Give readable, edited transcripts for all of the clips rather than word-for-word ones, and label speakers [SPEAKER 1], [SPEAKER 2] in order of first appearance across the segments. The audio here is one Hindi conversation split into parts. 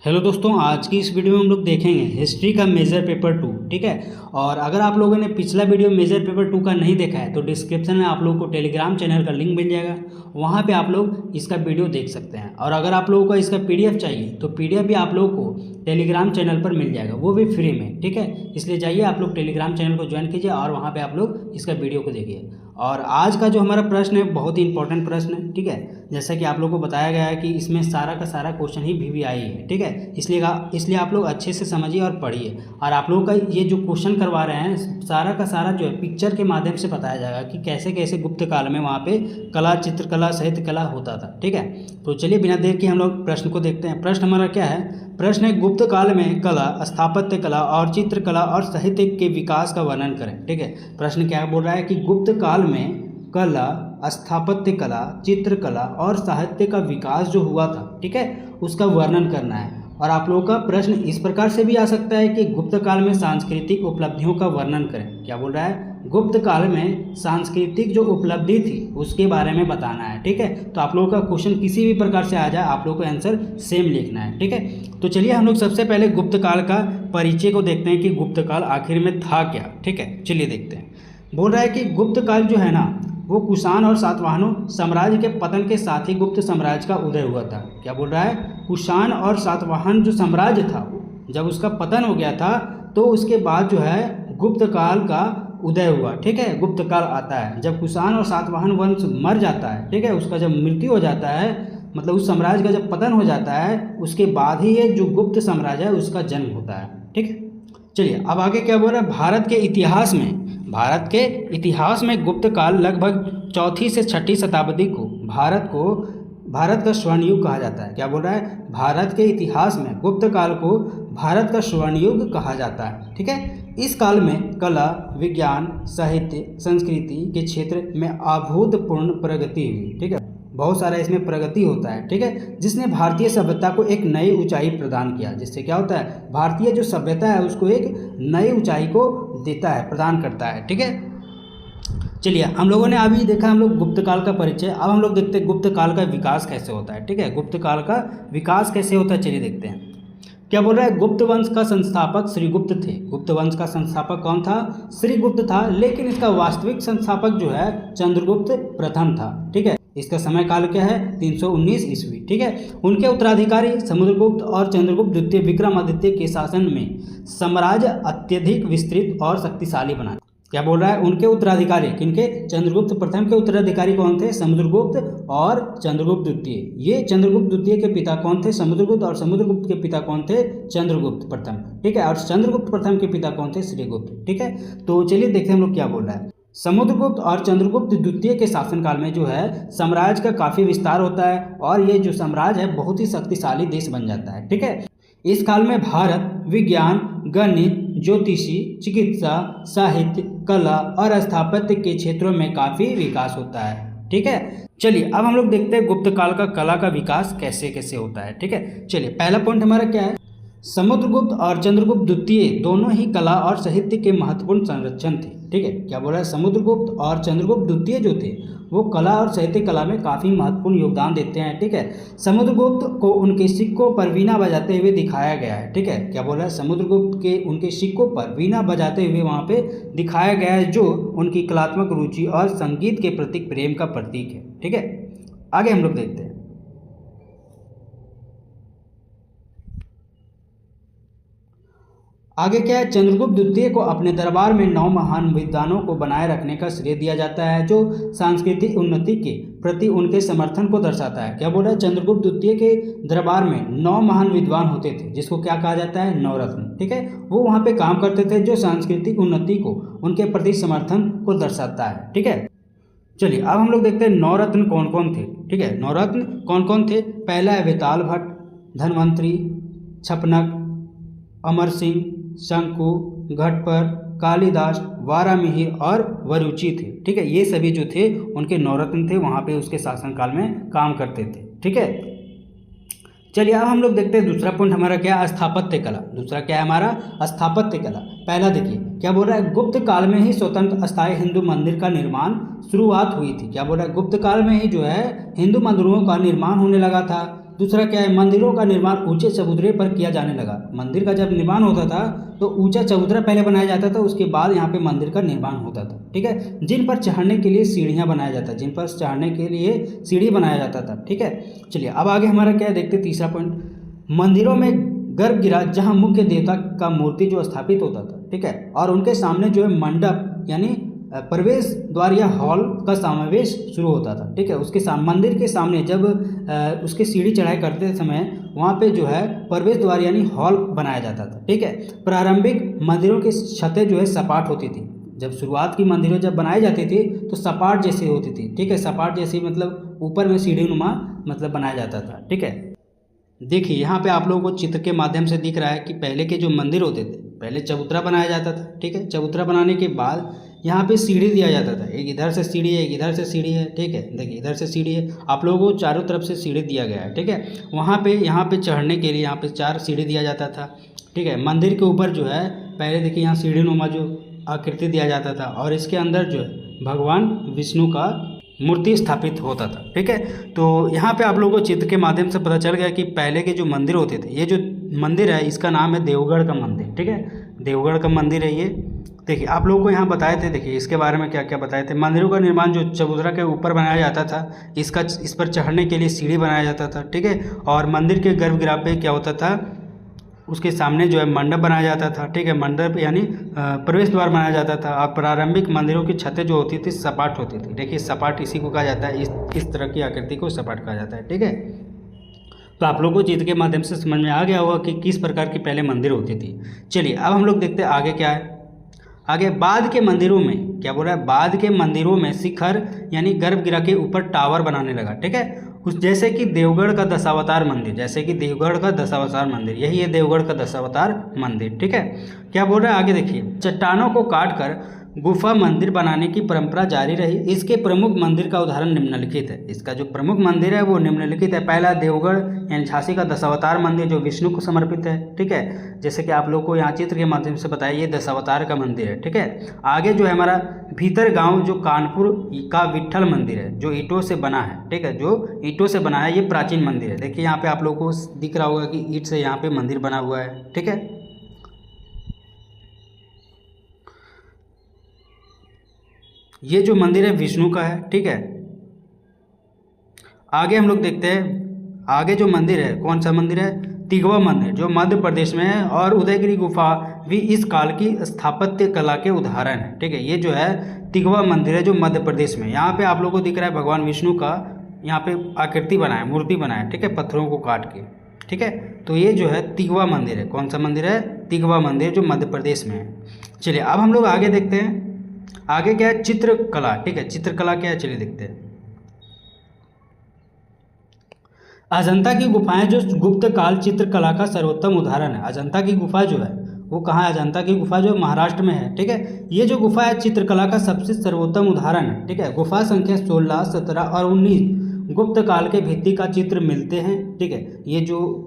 [SPEAKER 1] हेलो दोस्तों, आज की इस वीडियो में हम लोग देखेंगे हिस्ट्री का मेजर पेपर 2। ठीक है। और अगर आप लोगों ने पिछला वीडियो मेजर पेपर 2 का नहीं देखा है तो डिस्क्रिप्शन में आप लोगों को टेलीग्राम चैनल का लिंक मिल जाएगा, वहाँ पे आप लोग इसका वीडियो देख सकते हैं। और अगर आप लोगों को इसका पीडीएफ चाहिए तो पीडीएफ भी आप लोगों को टेलीग्राम चैनल पर मिल जाएगा, वो भी फ्री में। ठीक है, इसलिए जाइए आप लोग टेलीग्राम चैनल को ज्वाइन कीजिए और वहाँ पर आप लोग इसका वीडियो को देखिए। और आज का जो हमारा प्रश्न है बहुत ही इंपॉर्टेंट प्रश्न है। ठीक है, जैसा कि आप लोगों को बताया गया है कि इसमें सारा का सारा क्वेश्चन ही वीवीआई है। ठीक है, इसलिए आप लोग अच्छे से समझिए और पढ़िए। और आप लोगों का ये जो क्वेश्चन करवा रहे हैं सारा का सारा जो है पिक्चर के माध्यम से बताया जाएगा कि कैसे कैसे गुप्त काल में वहाँ पे कला, चित्रकला, साहित्य कला होता था। ठीक है, तो चलिए बिना देर के हम लोग प्रश्न को देखते हैं। प्रश्न हमारा क्या है? प्रश्न है, गुप्त काल में कला, स्थापत्य कला और चित्रकला और साहित्य के विकास का वर्णन करें। ठीक है, प्रश्न क्या बोल रहा है कि गुप्त काल में कला, स्थापत्य कला, चित्रकला और साहित्य का विकास जो हुआ था, ठीक है, उसका वर्णन करना है। और आप लोगों का प्रश्न इस प्रकार से भी आ सकता है कि गुप्त काल में सांस्कृतिक उपलब्धियों का वर्णन करें। क्या बोल रहा है? गुप्त काल में सांस्कृतिक जो उपलब्धि थी उसके बारे में बताना है। ठीक है, तो आप लोगों का क्वेश्चन किसी भी प्रकार से आ जाए आप लोगों को आंसर सेम लिखना है। ठीक है, तो चलिए हम लोग सबसे पहले गुप्त काल का परिचय को देखते हैं कि गुप्त काल आखिर में था क्या। ठीक है, चलिए देखते हैं। बोल रहा है कि गुप्त काल जो है ना वो कुषाण और सातवाहनों साम्राज्य के पतन के साथ ही गुप्त साम्राज्य का उदय हुआ था। क्या बोल रहा है? कुषाण और सातवाहन जो साम्राज्य था जब उसका पतन हो गया था तो उसके बाद जो है गुप्त काल का उदय हुआ। ठीक है, गुप्त काल आता है जब कुषाण और सातवाहन वंश मर जाता है। ठीक है, उसका जब मृत्यु हो जाता है, मतलब उस साम्राज्य का जब पतन हो जाता है उसके बाद ही ये जो गुप्त साम्राज्य है उसका जन्म होता है। ठीक है, चलिए अब आगे क्या बोल रहा है? भारत के इतिहास में गुप्त काल लगभग चौथी से छठी शताब्दी को भारत का स्वर्ण युग कहा जाता है। क्या बोल रहा है? भारत के इतिहास में गुप्त काल को भारत का स्वर्ण युग कहा जाता है। ठीक है, इस काल में कला, विज्ञान, साहित्य, संस्कृति के क्षेत्र में अभूतपूर्व प्रगति हुई। ठीक है, बहुत सारा इसमें प्रगति होता है। ठीक है, जिसने भारतीय सभ्यता को एक नई ऊंचाई प्रदान किया। जिससे क्या होता है? भारतीय जो सभ्यता है उसको एक नई ऊंचाई को देता है, प्रदान करता है। ठीक है, चलिए हम लोगों ने अभी देखा हम लोग गुप्त काल का परिचय। अब हम लोग देखते हैं गुप्त काल का विकास कैसे होता है। ठीक है, गुप्त काल का विकास कैसे होता है, चलिए देखते हैं। क्या बोल रहा है? गुप्त वंश का संस्थापक श्रीगुप्त थे। गुप्त वंश का संस्थापक कौन था? श्रीगुप्त था, लेकिन इसका वास्तविक संस्थापक जो है चंद्रगुप्त प्रथम था। ठीक है, इसका समय काल क्या है? 319 ईस्वी। ठीक है, उनके उत्तराधिकारी समुद्रगुप्त और चंद्रगुप्त द्वितीय विक्रमादित्य के शासन में साम्राज्य अत्यधिक विस्तृत और शक्तिशाली बना। क्या बोल रहा है? उनके उत्तराधिकारी किनके? चंद्रगुप्त प्रथम के उत्तराधिकारी कौन थे? समुद्रगुप्त और चंद्रगुप्त द्वितीय। ये चंद्रगुप्त द्वितीय के पिता कौन थे? समुद्रगुप्त। और समुद्रगुप्त के पिता कौन थे? चंद्रगुप्त प्रथम। ठीक है, और चंद्रगुप्त प्रथम के पिता कौन थे? श्रीगुप्त। ठीक है, तो चलिए देखते हैं हम लोग क्या बोल रहा है। समुद्रगुप्त और चंद्रगुप्त द्वितीय के शासनकाल में जो है साम्राज्य का काफी विस्तार होता है और ये जो साम्राज्य है बहुत ही शक्तिशाली देश बन जाता है। ठीक है, इस काल में भारत विज्ञान, गणित, ज्योतिषी, चिकित्सा, साहित्य, कला और स्थापत्य के क्षेत्रों में काफी विकास होता है। ठीक है, चलिए अब हम लोग देखते हैं गुप्त काल का कला का विकास कैसे कैसे होता है। ठीक है, चलिए पहला पॉइंट हमारा क्या है? समुद्रगुप्त और चंद्रगुप्त द्वितीय दोनों ही कला और साहित्य के महत्वपूर्ण संरक्षण थे। ठीक है, क्या बोल रहा है? समुद्रगुप्त और चंद्रगुप्त द्वितीय जो थे वो कला और साहित्य कला में काफ़ी महत्वपूर्ण योगदान देते हैं। ठीक है, समुद्रगुप्त को उनके सिक्कों पर वीणा बजाते हुए दिखाया गया है। ठीक है, क्या बोल रहा है? समुद्रगुप्त के उनके सिक्कों पर वीणा बजाते हुए वहाँ पे दिखाया गया है, जो उनकी कलात्मक रुचि और संगीत के प्रति प्रेम का प्रतीक है। ठीक है, आगे हम लोग देखते हैं। आगे क्या है? चंद्रगुप्त द्वितीय को अपने दरबार में 9 महान विद्वानों को बनाए रखने का श्रेय दिया जाता है, जो सांस्कृतिक उन्नति के प्रति उनके समर्थन को दर्शाता है। क्या बोल रहा है? चंद्रगुप्त द्वितीय के दरबार में 9 महान विद्वान होते थे, जिसको क्या कहा जाता है? नवरत्न। ठीक है, वो वहाँ पे काम करते थे, जो सांस्कृतिक उन्नति को उनके प्रति समर्थन को दर्शाता है। ठीक है, चलिए अब हम लोग देखते हैं नवरत्न कौन कौन थे। ठीक है, नवरत्न कौन कौन थे? पहला है वेताल भट्ट, धन्वंतरी, छपनक, अमर सिंह, शंकु, घटपर, कालिदास, वारामिहिर और वरुचि थे। ठीक है, ये सभी जो थे उनके नवरत्न थे, वहाँ पे उसके शासनकाल में काम करते थे। ठीक है, चलिए अब हम लोग देखते हैं दूसरा पॉइंट हमारा क्या है? स्थापत्य कला। दूसरा क्या है हमारा? स्थापत्य कला। पहला देखिए क्या बोल रहा है? गुप्त काल में ही स्वतंत्र अस्थायी हिंदू मंदिर का निर्माण शुरुआत हुई थी। क्या बोल रहा है? गुप्त काल में ही जो है हिंदू मंदिरों का निर्माण होने लगा था। दूसरा क्या है, मंदिरों का निर्माण ऊंचे चबूतरे पर किया जाने लगा। मंदिर का जब निर्माण होता था तो ऊंचा चबूतरा पहले बनाया जाता था, उसके बाद यहाँ पे मंदिर का निर्माण होता था। ठीक है, जिन पर चढ़ने के लिए सीढ़ियाँ बनाया जाता, जिन पर चढ़ने के लिए सीढ़ी बनाया जाता था। ठीक है, चलिए अब आगे हमारा क्या है देखते हैं, तीसरा पॉइंट, मंदिरों में गर्भगृह जहाँ मुख्य देवता का मूर्ति जो स्थापित होता था। ठीक है, और उनके सामने जो है मंडप यानी प्रवेश द्वार या हॉल का समावेश शुरू होता था। ठीक है, उसके मंदिर के सामने जब उसके सीढ़ी चढ़ाई करते समय वहाँ पे जो है प्रवेश द्वार यानी हॉल बनाया जाता था। ठीक है, प्रारंभिक मंदिरों की छतें जो है सपाट होती थी। जब शुरुआत की मंदिरों जब बनाई जाती थी तो सपाट जैसी होती थी। ठीक है, सपाट जैसी मतलब ऊपर में सीढ़ी नुमा मतलब बनाया जाता था। ठीक है, देखिए यहाँ पे आप लोगों को चित्र के माध्यम से दिख रहा है कि पहले के जो मंदिर होते थे, पहले चबूतरा बनाया जाता था। ठीक है, चबूतरा बनाने के बाद यहाँ पे सीढ़ी दिया जाता था, एक इधर से सीढ़ी है, एक इधर से सीढ़ी है। ठीक है, देखिए इधर से सीढ़ी है, आप लोगों को चारों तरफ से सीढ़ी दिया गया है। ठीक है, वहाँ पे यहाँ पे चढ़ने के लिए यहाँ पे 4 सीढ़ी दिया जाता था। ठीक है, मंदिर के ऊपर जो है पहले देखिए यहाँ सीढ़ी नुमा जो आकृति दिया जाता था और इसके अंदर जो है भगवान विष्णु का मूर्ति स्थापित होता था। ठीक है, तो यहाँ पे आप लोगों को चित्र के माध्यम से पता चल गया कि पहले के जो मंदिर होते थे, ये जो मंदिर है इसका नाम है देवगढ़ का मंदिर। ठीक है, देवगढ़ का मंदिर है ये। देखिए आप लोगों को यहाँ बताए थे, देखिए इसके बारे में क्या क्या बताए थे। मंदिरों का निर्माण जो चबूतरा के ऊपर बनाया जाता था, इस पर चढ़ने के लिए सीढ़ी बनाया जाता था। ठीक है, और मंदिर के गर्भगृह पे क्या होता था, उसके सामने जो है मंडप बनाया जाता था। ठीक है, मंडप यानी प्रवेश द्वार बनाया जाता था। और प्रारंभिक मंदिरों की छतें जो होती थी सपाट होती थी। देखिए सपाट इसी को कहा जाता है, इस तरह की आकृति को सपाट कहा जाता है। ठीक है, तो आप लोगों को चित्र के माध्यम से समझ में आ गया होगा कि किस प्रकार की पहले मंदिर होती थी। चलिए अब हम लोग देखते हैं आगे क्या है। आगे बाद के मंदिरों में क्या बोल रहा है, बाद के मंदिरों में शिखर यानी गर्भगृह के ऊपर टावर बनाने लगा। ठीक है, उस जैसे कि देवगढ़ का दशावतार मंदिर, जैसे कि देवगढ़ का दशावतार मंदिर, यही है देवगढ़ का दशावतार मंदिर। ठीक है, क्या बोल रहा है आगे देखिए, चट्टानों को काटकर गुफा मंदिर बनाने की परंपरा जारी रही। इसके प्रमुख मंदिर का उदाहरण निम्नलिखित है। इसका जो प्रमुख मंदिर है वो निम्नलिखित है। पहला देवगढ़ यानी झांसी का दशावतार मंदिर जो विष्णु को समर्पित है। ठीक है, जैसे कि आप लोग को यहाँ चित्र के माध्यम से बताया ये दशावतार का मंदिर है। ठीक है, आगे जो है हमारा भीतर गांव जो कानपुर का विट्ठल मंदिर है जो ईंटों से बना है। ठीक है, जो ईंटों से बना है, ये प्राचीन मंदिर है। देखिए यहाँ पे आप लोग को दिख रहा होगा कि ईंट से यहाँ पे मंदिर बना हुआ है। ठीक है, ये जो मंदिर है विष्णु का है। ठीक है, आगे हम लोग देखते हैं, आगे जो मंदिर है कौन सा मंदिर है, तिगवा मंदिर जो मध्य प्रदेश में है। और उदयगिरी गुफा भी इस काल की स्थापत्य कला के उदाहरण है। ठीक है, ये जो है तिगवा मंदिर है जो मध्य प्रदेश में, यहाँ पे आप लोगों को दिख रहा है भगवान विष्णु का यहाँ पे आकृति बनाया, मूर्ति बनाया। ठीक है, पत्थरों को काट के। ठीक है, तो ये जो है तिगवा मंदिर है। कौन सा मंदिर है, तिगवा मंदिर जो मध्य प्रदेश में है। चलिए अब हम लोग आगे देखते हैं, आगे क्या है, चित्रकला। ठीक है, चित्रकला क्या है, चलिए देखते हैं। अजंता की गुफाएं जो गुप्त काल चित्रकला का सर्वोत्तम उदाहरण है। अजंता की गुफा जो है वो कहाँ है, अजंता की गुफा जो महाराष्ट्र में है। ठीक है, ये जो गुफा है चित्रकला का सबसे सर्वोत्तम उदाहरण है। ठीक है, गुफा संख्या 16, 17 और 19 गुप्त काल के भित्ति का चित्र मिलते हैं। ठीक है, ये जो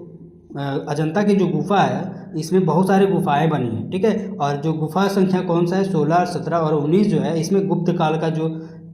[SPEAKER 1] अजंता की जो गुफा है इसमें बहुत सारी गुफाएं बनी हैं। ठीक है, और जो गुफा संख्या कौन सा है, 16, 17 और 19 जो है, इसमें गुप्त काल का जो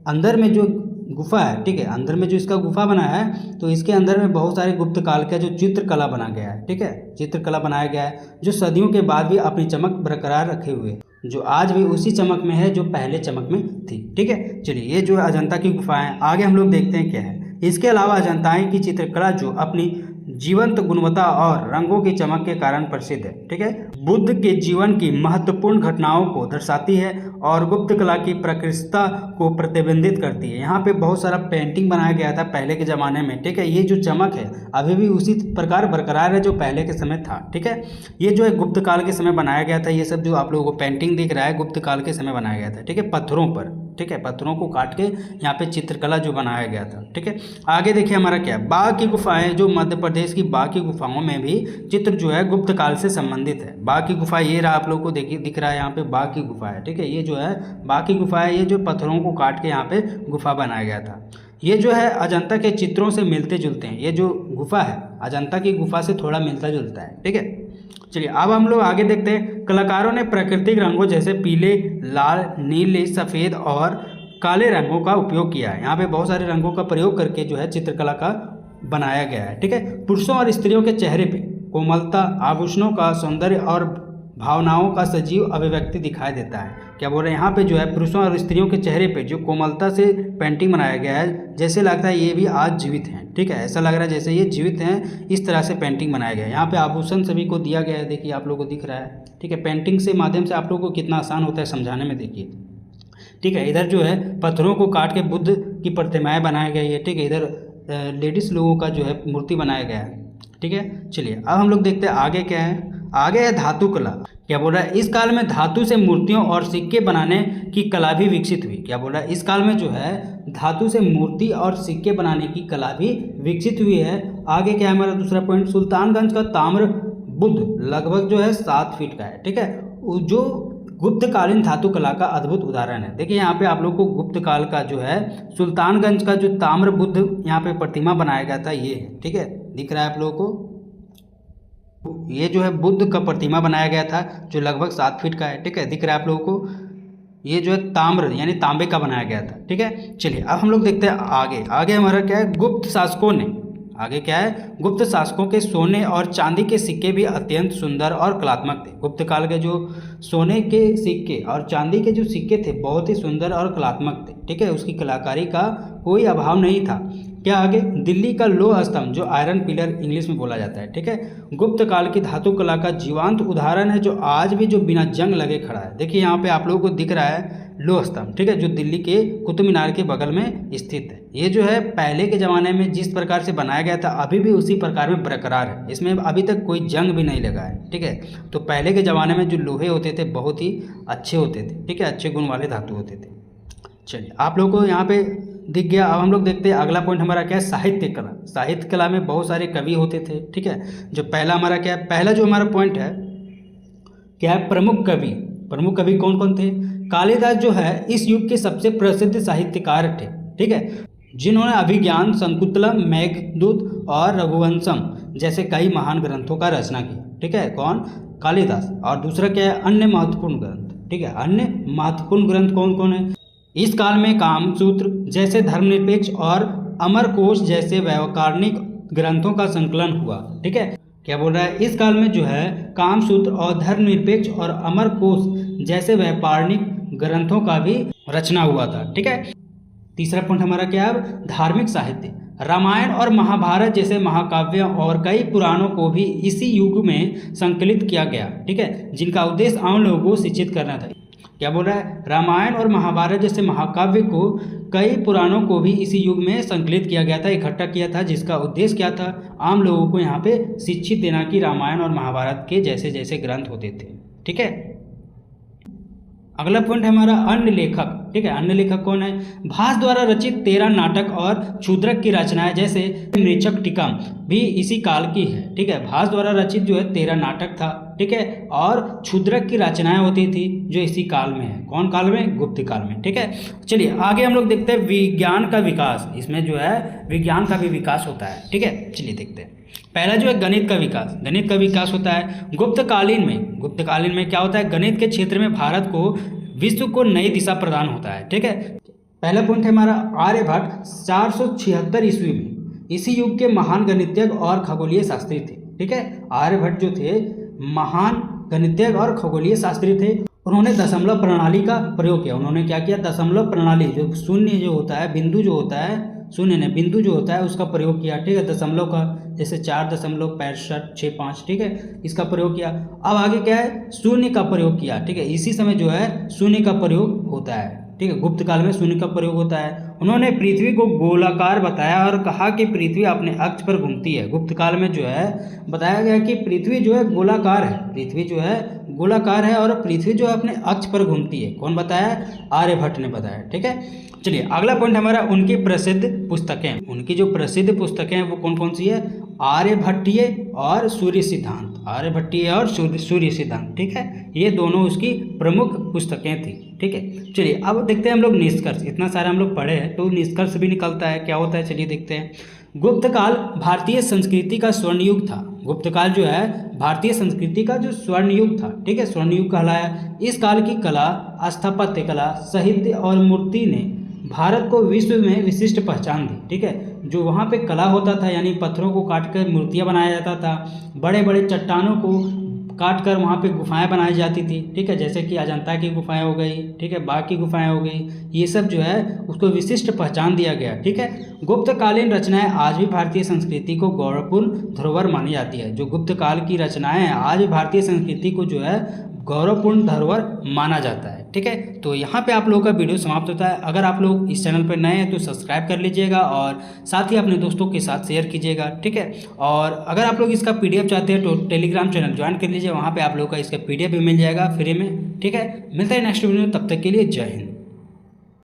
[SPEAKER 1] अंदर में जो गुफा है। ठीक है, अंदर में जो इसका गुफा बना है तो इसके अंदर में बहुत सारे गुप्त काल का जो चित्रकला बना गया है। ठीक है, चित्रकला बनाया गया है जो सदियों के बाद भी अपनी चमक बरकरार रखे हुए, जो आज भी उसी चमक में है जो पहले चमक में थी। ठीक है, चलिए ये जो अजंता की गुफाएं, आगे हम लोग देखते हैं क्या है। इसके अलावा अजंताएं की चित्रकला जो अपनी जीवंत गुणवत्ता और रंगों की चमक के कारण प्रसिद्ध है। ठीक है, बुद्ध के जीवन की महत्वपूर्ण घटनाओं को दर्शाती है और गुप्त कला की प्रकृष्टता को प्रतिबिंबित करती है। यहाँ पे बहुत सारा पेंटिंग बनाया गया था पहले के ज़माने में। ठीक है, ये जो चमक है अभी भी उसी प्रकार बरकरार है जो पहले के समय था। ठीक है, ये जो है गुप्त काल के समय बनाया गया था। ये सब जो आप लोगों को पेंटिंग दिख रहा है गुप्त काल के समय बनाया गया था। ठीक है, पत्थरों पर। ठीक है, पत्थरों को काट के यहाँ पे चित्रकला जो बनाया गया था। ठीक है, आगे देखिए हमारा क्या है, बाघ की गुफाएं जो मध्य प्रदेश की बाघ की गुफाओं में भी चित्र जो है गुप्त काल से संबंधित है। बाघ की गुफा ये रहा, आप लोग को देखिए दिख रहा है यहाँ पे बाघ की गुफा है। ठीक है, ये जो है बाघ की गुफा है, ये जो पत्थरों को काट के यहाँ पे गुफा बनाया गया था। ये जो है अजंता के चित्रों से मिलते जुलते हैं। ये जो गुफा है अजंता की गुफा से थोड़ा मिलता जुलता है। ठीक है, चलिए अब हम लोग आगे देखते हैं। कलाकारों ने प्राकृतिक रंगों जैसे पीले, लाल, नीले, सफ़ेद और काले रंगों का उपयोग किया है। यहाँ पे बहुत सारे रंगों का प्रयोग करके जो है चित्रकला का बनाया गया है। ठीक है, पुरुषों और स्त्रियों के चेहरे पे कोमलता, आभूषणों का सौंदर्य और भावनाओं का सजीव अभिव्यक्ति दिखाई देता है। क्या बोल रहे हैं यहाँ पे जो है पुरुषों और स्त्रियों के चेहरे पे जो कोमलता से पेंटिंग बनाया गया है, जैसे लगता है ये भी आज जीवित हैं। ठीक है, ऐसा लग रहा है जैसे ये जीवित हैं, इस तरह से पेंटिंग बनाया गया है। यहाँ पे आभूषण सभी को दिया गया है, देखिए आप लोगों को दिख रहा है। ठीक है, पेंटिंग से माध्यम से आप लोगों को कितना आसान होता है समझाने में, देखिए। ठीक है, इधर जो है पत्थरों को काट के बुद्ध की प्रतिमाएं बनाई गई है। ठीक है, इधर लेडीज़ लोगों का जो है मूर्ति बनाया गया है। ठीक है, चलिए अब हम लोग देखते हैं आगे क्या है। आगे है धातु कला। क्या बोल रहा है, इस काल में धातु से मूर्तियों और सिक्के बनाने की कला भी विकसित हुई। क्या बोल रहा है, इस काल में जो है धातु से मूर्ति और सिक्के बनाने की कला भी विकसित हुई है। आगे क्या है हमारा दूसरा पॉइंट, सुल्तानगंज का ताम्र बुद्ध लगभग जो है 7 फीट का है। ठीक है, जो गुप्तकालीन धातु कला का अद्भुत उदाहरण है। देखिए यहाँ पे आप लोग को गुप्त काल का जो है सुल्तानगंज का जो ताम्र बुद्ध यहाँ पे प्रतिमा बनाया गया था, ये है। ठीक है, दिख रहा है आप लोगों को, ये जो है बुद्ध का प्रतिमा बनाया गया था जो लगभग 7 फीट का है। ठीक है, दिख रहा है आप लोगों को, ये जो है ताम्र यानी तांबे का बनाया गया था। ठीक है, चलिए अब हम लोग देखते हैं आगे। आगे हमारा क्या है, गुप्त शासकों ने, आगे क्या है, गुप्त शासकों के सोने और चांदी के सिक्के भी अत्यंत सुंदर और कलात्मक थे। गुप्त काल के जो सोने के सिक्के और चांदी के जो सिक्के थे बहुत ही सुंदर और कलात्मक थे। ठीक है, उसकी कलाकारी का कोई अभाव नहीं था। क्या आगे, दिल्ली का लोह स्तंभ जो आयरन पिलर इंग्लिश में बोला जाता है। ठीक है, गुप्त काल की धातु कला का जीवंत उदाहरण है जो आज भी जो बिना जंग लगे खड़ा है। देखिए यहाँ पे आप लोगों को दिख रहा है लोह स्तंभ। ठीक है, जो दिल्ली के कुतुब मीनार के बगल में स्थित है। ये जो है पहले के ज़माने में जिस प्रकार से बनाया गया था अभी भी उसी प्रकार में बरकरार है, इसमें अभी तक कोई जंग भी नहीं लगा है। ठीक है, तो पहले के ज़माने में जो लोहे होते थे बहुत ही अच्छे होते थे। ठीक है, अच्छे गुण वाले धातु होते थे। चलिए आप लोगों को यहाँ पे दिख गया। अब हम लोग देखते हैं अगला पॉइंट हमारा क्या है, साहित्य कला। साहित्य कला में बहुत सारे कवि होते थे। ठीक है, जो पहला हमारा क्या है, पहला जो हमारा पॉइंट है क्या है, प्रमुख कवि। प्रमुख कवि कौन कौन थे, कालिदास जो है इस युग के सबसे प्रसिद्ध साहित्यकार थे। ठीक है, जिन्होंने अभिज्ञान, शकुंतलम, मेघदूत और रघुवंशम जैसे कई महान ग्रंथों का रचना किया। ठीक है, कौन, कालिदास। और दूसरा क्या है, अन्य महत्वपूर्ण ग्रंथ। ठीक है, अन्य महत्वपूर्ण ग्रंथ कौन कौन है, इस काल में कामसूत्र जैसे धर्मनिरपेक्ष और अमरकोश जैसे व्याकरणिक ग्रंथों का संकलन हुआ। ठीक है, क्या बोल रहा है, इस काल में जो है कामसूत्र और धर्मनिरपेक्ष और अमरकोश जैसे व्यापारणिक ग्रंथों का भी रचना हुआ था। ठीक है, तीसरा पॉइंट हमारा क्या है, धार्मिक साहित्य। रामायण और महाभारत जैसे महाकाव्यों और कई पुराणों को भी इसी युग में संकलित किया गया। ठीक है, जिनका उद्देश्य आम लोगों को शिक्षित करना था। क्या बोल रहा है, रामायण और महाभारत जैसे महाकाव्य को कई पुराणों को भी इसी युग में संकलित किया गया था, इकट्ठा किया था, जिसका उद्देश्य क्या था, आम लोगों को यहाँ पे शिक्षित देना कि रामायण और महाभारत के जैसे जैसे ग्रंथ होते थे। ठीक है, अगला पॉइंट है हमारा अन्य लेखक। ठीक है, अन्य लेखक कौन है, भास द्वारा रचित 13 नाटक और क्षुद्रक की रचनाएं जैसे मृच्छकटिकम भी इसी काल की है। ठीक है, भास द्वारा रचित जो है 13 नाटक था। ठीक है, और क्षुद्रक की रचनाएं होती थी जो इसी काल में है। कौन काल में, गुप्त काल में। ठीक है, चलिए आगे हम लोग देखते हैं विज्ञान का विकास। इसमें जो है विज्ञान का भी विकास होता है। ठीक है, चलिए देखते हैं। पहला जो है गणित का विकास। गणित का विकास होता है गुप्तकालीन में। गुप्तकालीन में क्या होता है, गणित के क्षेत्र में भारत को, विश्व को नई दिशा प्रदान होता है। ठीक है, पहला पॉइंट है हमारा आर्यभट्ट 476 ईस्वी में इसी युग के महान गणितज्ञ और खगोलीय शास्त्री थे। ठीक है, आर्यभट्ट जो थे महान गणितज्ञ और खगोलीय शास्त्री थे। उन्होंने दशमलव प्रणाली का प्रयोग किया। उन्होंने क्या किया, दशमलव प्रणाली, जो शून्य जो होता है, बिंदु जो होता है, शून्य ने बिंदु जो होता है उसका प्रयोग किया। ठीक है, दशमलव का, जैसे 4.6565। ठीक है, इसका प्रयोग किया। अब आगे क्या है, शून्य का प्रयोग किया। ठीक है, इसी समय जो है शून्य का प्रयोग होता है। ठीक है, गुप्त काल में शून्य का प्रयोग होता है। उन्होंने पृथ्वी को गोलाकार बताया और कहा कि पृथ्वी अपने अक्ष पर घूमती है। गुप्त काल में जो है बताया गया कि पृथ्वी जो है गोलाकार है, पृथ्वी जो है गोलाकार है और पृथ्वी जो है अपने अक्ष पर घूमती है। कौन बताया, आर्यभट्ट ने बताया। ठीक है, चलिए अगला पॉइंट हमारा उनकी प्रसिद्ध पुस्तकें। उनकी जो प्रसिद्ध पुस्तकें हैं वो कौन कौन सी है, आर्यभट्टीय और सूर्य सिद्धांत। आर्यभट्टीय और सूर्य सिद्धांत। ठीक है, ये दोनों उसकी प्रमुख पुस्तकें थी। ठीक है, चलिए अब देखते हैं हम लोग निष्कर्ष। इतना सारा हम लोग पढ़े हैं तो निष्कर्ष भी निकलता है, क्या होता है, चलिए देखते हैं। गुप्त काल भारतीय संस्कृति का स्वर्ण युग था। गुप्त काल जो है भारतीय संस्कृति का जो स्वर्ण युग था। ठीक है, स्वर्ण युग कहलाया। इस काल की कला, स्थापत्य कला, साहित्य और मूर्ति ने भारत को विश्व में विशिष्ट पहचान दी। ठीक है, जो वहाँ पे कला होता था, यानी पत्थरों को काट कर मूर्तियाँ बनाया जाता था, बड़े बड़े चट्टानों को काट कर वहाँ पे गुफाएं बनाई जाती थी। ठीक है, जैसे कि अजंता की गुफाएं हो गई, ठीक है, बाघ की गुफाएं हो गई, ये सब जो है उसको विशिष्ट पहचान दिया गया। ठीक है, गुप्तकालीन रचनाएं आज भी भारतीय संस्कृति को गौरवपूर्ण धरोहर मानी जाती है। जो गुप्त काल की रचनाएं हैं आज भी भारतीय संस्कृति को जो है गौरवपूर्ण धरोहर माना जाता है। ठीक है, तो यहाँ पे आप लोगों का वीडियो समाप्त होता है। अगर आप लोग इस चैनल पर नए हैं तो सब्सक्राइब कर लीजिएगा और साथ ही अपने दोस्तों के साथ शेयर कीजिएगा। ठीक है, और अगर आप लोग इसका PDF चाहते हैं तो टेलीग्राम चैनल ज्वाइन कर लीजिए, वहाँ पे आप लोगों का इसका PDF भी मिल जाएगा फ्री में। ठीक है, मिलता है नेक्स्ट वीडियो में, तब तक के लिए जय हिंद।